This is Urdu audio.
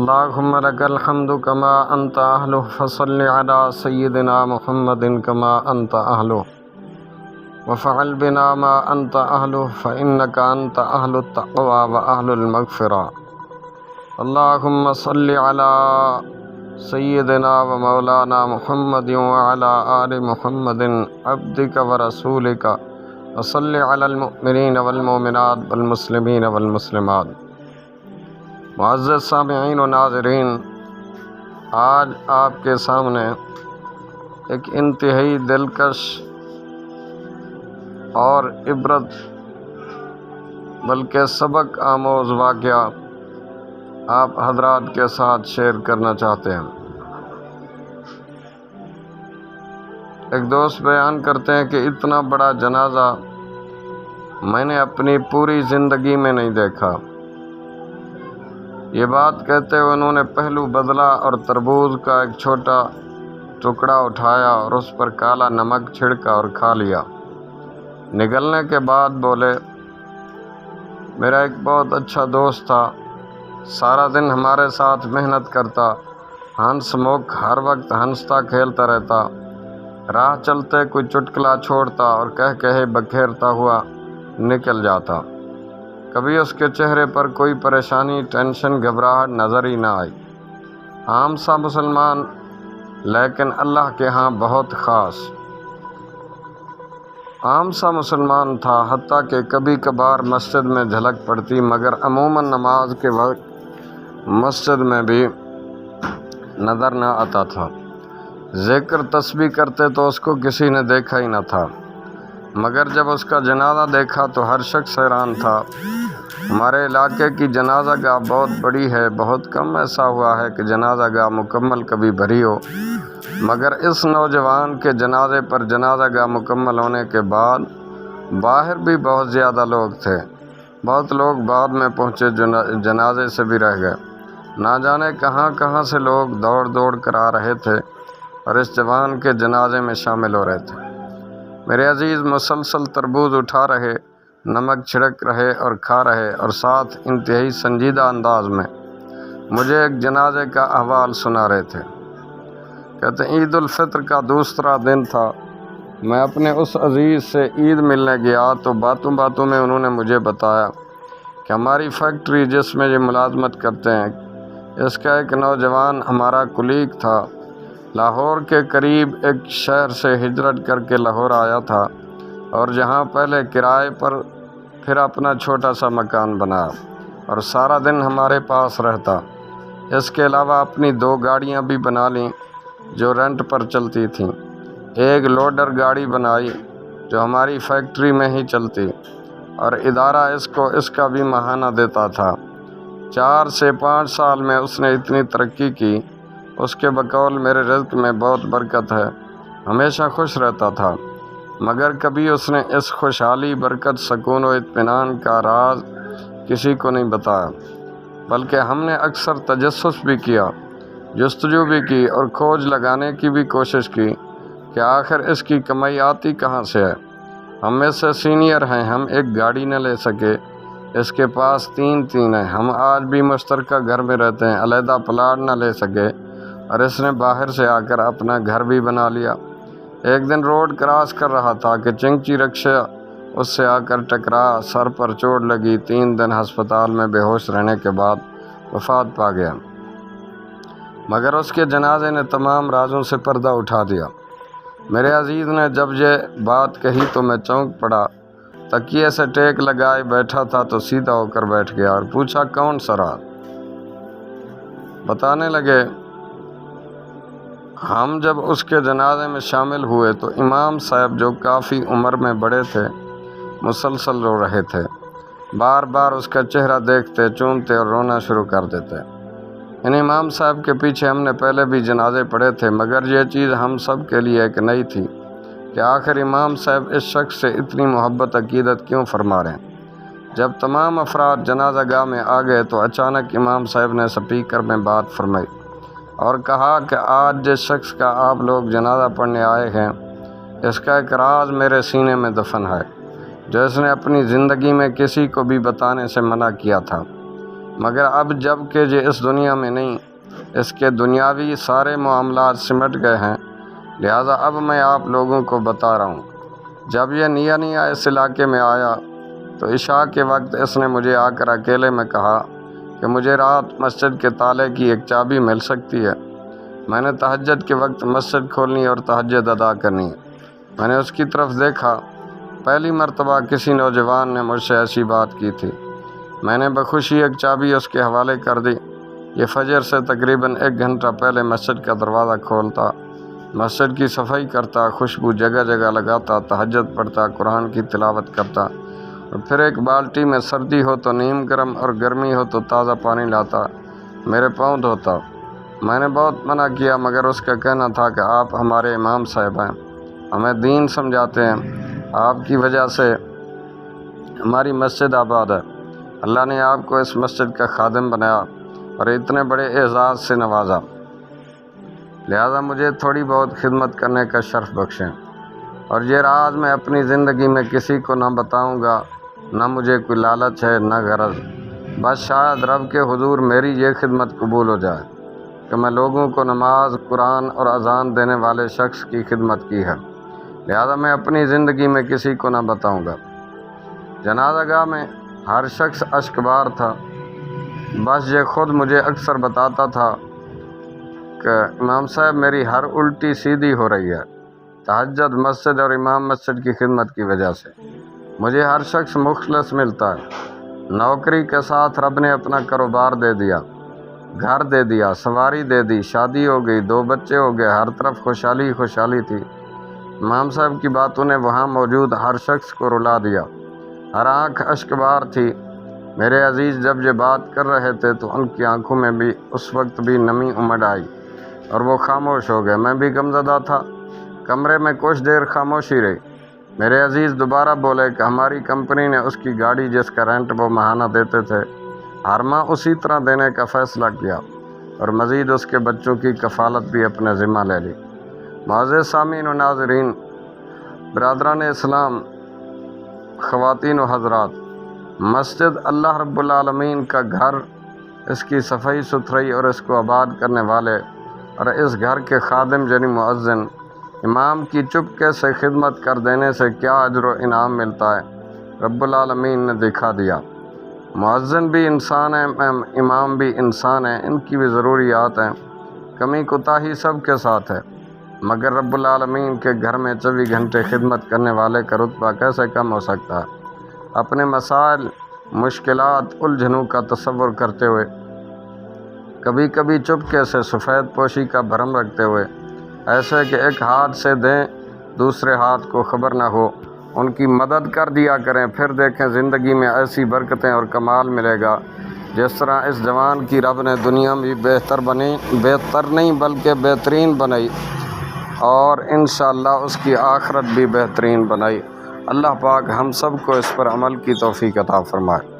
اللهم لك الحمد كما أنت أهله فصل على سيدنا محمد كما أنت أهله وفعل بنا ما أنت أهله فإنك أنت أهل التقوى وأهل المغفرة. اللهم صل على سيدنا ومولانا محمد وعلى آل محمد عبدك ورسولك وصل على المؤمنين والمؤمنات والمسلمين والمسلمات. معزز سامعین و ناظرین، آج آپ کے سامنے ایک انتہائی دلکش اور عبرت بلکہ سبق آموز واقعہ آپ حضرات کے ساتھ شیئر کرنا چاہتے ہیں۔ ایک دوست بیان کرتے ہیں کہ اتنا بڑا جنازہ میں نے اپنی پوری زندگی میں نہیں دیکھا۔ یہ بات کہتے ہوئے انہوں نے پہلو بدلا اور تربوز کا ایک چھوٹا ٹکڑا اٹھایا اور اس پر کالا نمک چھڑکا اور کھا لیا۔ نگلنے کے بعد بولے، میرا ایک بہت اچھا دوست تھا، سارا دن ہمارے ساتھ محنت کرتا، ہنس مکھ ہر وقت ہنستا کھیلتا رہتا، راہ چلتے کوئی چٹکلا چھوڑتا اور کہے بکھیرتا ہوا نکل جاتا۔ کبھی اس کے چہرے پر کوئی پریشانی، ٹینشن، گھبراہٹ نظر ہی نہ آئی۔ عام سا مسلمان، لیکن اللہ کے ہاں بہت خاص۔ عام سا مسلمان تھا، حتیٰ کہ کبھی کبھار مسجد میں جھلک پڑتی، مگر عموماً نماز کے وقت مسجد میں بھی نظر نہ آتا تھا۔ ذکر تسبیح کرتے تو اس کو کسی نے دیکھا ہی نہ تھا، مگر جب اس کا جنازہ دیکھا تو ہر شخص حیران تھا۔ ہمارے علاقے کی جنازہ گاہ بہت بڑی ہے، بہت کم ایسا ہوا ہے کہ جنازہ گاہ مکمل کبھی بھری ہو، مگر اس نوجوان کے جنازے پر جنازہ گاہ مکمل ہونے کے بعد باہر بھی بہت زیادہ لوگ تھے۔ بہت لوگ بعد میں پہنچے، جنازے سے بھی رہ گئے۔ نہ جانے کہاں کہاں سے لوگ دوڑ کر آ رہے تھے اور اس جوان کے جنازے میں شامل ہو رہے تھے۔ میرے عزیز مسلسل تربوز اٹھا رہے، نمک چھڑک رہے اور کھا رہے، اور ساتھ انتہائی سنجیدہ انداز میں مجھے ایک جنازے کا احوال سنا رہے تھے۔ کہتے ہیں عید الفطر کا دوسرا دن تھا، میں اپنے اس عزیز سے عید ملنے گیا تو باتوں میں انہوں نے مجھے بتایا کہ ہماری فیکٹری جس میں یہ ملازمت کرتے ہیں، اس کا ایک نوجوان ہمارا کلیگ تھا، لاہور کے قریب ایک شہر سے ہجرت کر کے لاہور آیا تھا اور جہاں پہلے کرائے پر پھر اپنا چھوٹا سا مکان بنایا اور سارا دن ہمارے پاس رہتا۔ اس کے علاوہ اپنی 2 گاڑیاں بھی بنا لیں جو رینٹ پر چلتی تھیں، ایک لوڈر گاڑی بنائی جو ہماری فیکٹری میں ہی چلتی، اور ادارہ اس کا بھی ماہانہ دیتا تھا۔ 4 سے 5 سال میں اس نے اتنی ترقی کی، اس کے بقول میرے رزق میں بہت برکت ہے، ہمیشہ خوش رہتا تھا، مگر کبھی اس نے اس خوشحالی، برکت، سکون و اطمینان کا راز کسی کو نہیں بتایا، بلکہ ہم نے اکثر تجسس بھی کیا، جستجو بھی کی اور کھوج لگانے کی بھی کوشش کی کہ آخر اس کی کمائی آتی کہاں سے ہے۔ ہم میں سے سینئر ہیں، ہم ایک گاڑی نہ لے سکے، اس کے پاس 3 ہیں، ہم آج بھی مشترکہ گھر میں رہتے ہیں، علیحدہ پلاٹ نہ لے سکے، اور اس نے باہر سے آ کر اپنا گھر بھی بنا لیا۔ ایک دن روڈ کراس کر رہا تھا کہ چنگچی رکشہ اس سے آ کر ٹکرا، سر پر چوٹ لگی، 3 دن ہسپتال میں بے ہوش رہنے کے بعد وفات پا گیا، مگر اس کے جنازے نے تمام رازوں سے پردہ اٹھا دیا۔ میرے عزیز نے جب یہ بات کہی تو میں چونک پڑا، تکیے سے ٹیک لگائے بیٹھا تھا تو سیدھا ہو کر بیٹھ گیا اور پوچھا کون سا راز؟ بتانے لگے، ہم جب اس کے جنازے میں شامل ہوئے تو امام صاحب جو کافی عمر میں بڑے تھے مسلسل رو رہے تھے، بار بار اس کا چہرہ دیکھتے، چومتے اور رونا شروع کر دیتے۔ ان امام صاحب کے پیچھے ہم نے پہلے بھی جنازے پڑھے تھے، مگر یہ چیز ہم سب کے لیے ایک نئی تھی کہ آخر امام صاحب اس شخص سے اتنی محبت عقیدت کیوں فرما رہے ہیں۔ جب تمام افراد جنازہ گاہ میں آ گئے تو اچانک امام صاحب نے سپیکر میں بات فرمائی اور کہا کہ آج جس شخص کا آپ لوگ جنازہ پڑھنے آئے ہیں، اس کا ایک راز میرے سینے میں دفن ہے جو اس نے اپنی زندگی میں کسی کو بھی بتانے سے منع کیا تھا۔ مگر اب جب کہ یہ اس دنیا میں نہیں، اس کے دنیاوی سارے معاملات سمٹ گئے ہیں، لہٰذا اب میں آپ لوگوں کو بتا رہا ہوں۔ جب یہ نیا نیا اس علاقے میں آیا تو عشاء کے وقت اس نے مجھے آ کر اکیلے میں کہا کہ مجھے رات مسجد کے تالے کی ایک چابی مل سکتی ہے، میں نے تہجد کے وقت مسجد کھولنی اور تہجد ادا کرنی ہے۔ میں نے اس کی طرف دیکھا، پہلی مرتبہ کسی نوجوان نے مجھ سے ایسی بات کی تھی۔ میں نے بخوشی ایک چابی اس کے حوالے کر دی۔ یہ فجر سے تقریباً 1 گھنٹہ پہلے مسجد کا دروازہ کھولتا، مسجد کی صفائی کرتا، خوشبو جگہ جگہ لگاتا، تہجد پڑھتا، قرآن کی تلاوت کرتا، اور پھر ایک بالٹی میں سردی ہو تو نیم گرم اور گرمی ہو تو تازہ پانی لاتا، میرے پاؤں دھوتا۔ میں نے بہت منع کیا، مگر اس کا کہنا تھا کہ آپ ہمارے امام صاحب ہیں، ہمیں دین سمجھاتے ہیں، آپ کی وجہ سے ہماری مسجد آباد ہے، اللہ نے آپ کو اس مسجد کا خادم بنایا اور اتنے بڑے اعزاز سے نوازا، لہذا مجھے تھوڑی بہت خدمت کرنے کا شرف بخشیں، اور یہ راز میں اپنی زندگی میں کسی کو نہ بتاؤں گا، نہ مجھے کوئی لالچ ہے نہ غرض، بس شاید رب کے حضور میری یہ خدمت قبول ہو جائے کہ میں لوگوں کو نماز، قرآن اور اذان دینے والے شخص کی خدمت کی ہے، لہذا میں اپنی زندگی میں کسی کو نہ بتاؤں گا۔ جنازہ گاہ میں ہر شخص اشکبار تھا، بس یہ خود مجھے اکثر بتاتا تھا کہ امام صاحب میری ہر الٹی سیدھی ہو رہی ہے، تہجد، مسجد اور امام مسجد کی خدمت کی وجہ سے مجھے ہر شخص مخلص ملتا ہے۔ نوکری کے ساتھ رب نے اپنا کاروبار دے دیا، گھر دے دیا، سواری دے دی، شادی ہو گئی، 2 بچے ہو گئے، ہر طرف خوشحالی خوشحالی تھی۔ امام صاحب کی باتوں نے وہاں موجود ہر شخص کو رلا دیا، ہر آنکھ اشکبار تھی۔ میرے عزیز جب یہ بات کر رہے تھے تو ان کی آنکھوں میں بھی اس وقت بھی نمی امڑ آئی اور وہ خاموش ہو گئے، میں بھی غمزدہ تھا۔ کمرے میں کچھ دیر خاموشی رہی۔ میرے عزیز دوبارہ بولے کہ ہماری کمپنی نے اس کی گاڑی جس کا رینٹ وہ ماہانہ دیتے تھے، ہر ماہ اسی طرح دینے کا فیصلہ کیا، اور مزید اس کے بچوں کی کفالت بھی اپنے ذمہ لے لی۔ معزز سامعین و ناظرین، برادران اسلام، خواتین و حضرات، مسجد اللہ رب العالمین کا گھر، اس کی صفائی ستھرائی اور اس کو آباد کرنے والے اور اس گھر کے خادم یعنی مؤذن امام کی چپکے سے خدمت کر دینے سے کیا اجر و انعام ملتا ہے، رب العالمین نے دکھا دیا۔ مؤذن بھی انسان ہے، امام بھی انسان ہے، ان کی بھی ضروریات ہیں، کمی کوتاہی سب کے ساتھ ہے، مگر رب العالمین کے گھر میں 24 گھنٹے خدمت کرنے والے کا رتبہ کیسے کم ہو سکتا ہے؟ اپنے مسائل، مشکلات، الجھنوں کا تصور کرتے ہوئے، کبھی کبھی چپکے سے سفید پوشی کا بھرم رکھتے ہوئے، ایسے کہ ایک ہاتھ سے دیں دوسرے ہاتھ کو خبر نہ ہو، ان کی مدد کر دیا کریں، پھر دیکھیں زندگی میں ایسی برکتیں اور کمال ملے گا جس طرح اس جوان کی رب نے دنیا بھی بہتر نہیں بلکہ بہترین بنائی، اور انشاءاللہ اس کی آخرت بھی بہترین بنائی۔ اللہ پاک ہم سب کو اس پر عمل کی توفیق عطا فرمائے۔